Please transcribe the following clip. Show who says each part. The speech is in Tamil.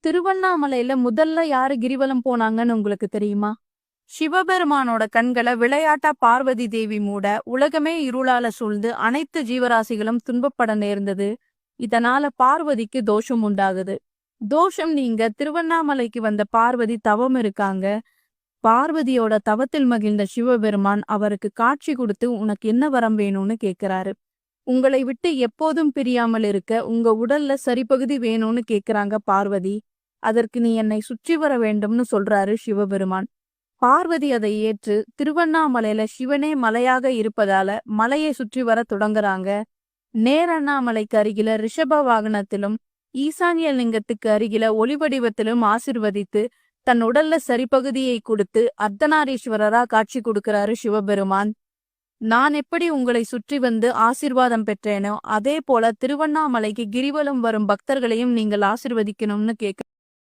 Speaker 1: திருவண்ணாமலையில முதல்ல யாரு கிரிவலம் போனாங்கன்னு உங்களுக்கு தெரியுமா? சிவபெருமானோட கண்களை விளையாட்டா பார்வதி தேவி மூட உலகமே இருளால சூழ்ந்து அனைத்து ஜீவராசிகளும் துன்பப்பட நேர்ந்தது. இதனால பார்வதிக்கு தோஷம் உண்டாகுது. தோஷம் நீங்க திருவண்ணாமலைக்கு வந்த பார்வதி தவம் இருக்காங்க. பார்வதியோட தவத்தில் மகிழ்ந்த சிவபெருமான் அவருக்கு காட்சி கொடுத்து உனக்கு என்ன வரம் வேணும்னு கேக்குறாரு. உங்களை விட்டு எப்போதும் பிரியாமல் இருக்க உங்க உடல்ல சரிபகுதி வேணும்னு கேக்குறாங்க பார்வதி. அதற்கு நீ என்னை சுற்றி வர வேண்டும்னு சொல்றாரு சிவபெருமான். பார்வதி அதை ஏற்று திருவண்ணாமலையில சிவனே மலையாக இருப்பதால மலையை சுற்றி வர தொடங்குறாங்க. நேரண்ணாமலைக்கு அருகில ரிஷப வாகனத்திலும் ஈசான்ய லிங்கத்துக்கு அருகில ஒளிவடிவத்திலும் ஆசிர்வதித்து தன் உடல்ல சரிபகுதியை கொடுத்து அர்த்தநாரீஸ்வரரா காட்சி கொடுக்கிறாரு சிவபெருமான். நான் எப்படி உங்களை சுற்றி வந்து ஆசிர்வாதம் பெற்றேனோ அதே போல திருவண்ணாமலைக்கு கிரிவலம் வரும் பக்தர்களையும் நீங்கள் ஆசிர்வதிக்கணும்னு கேட்க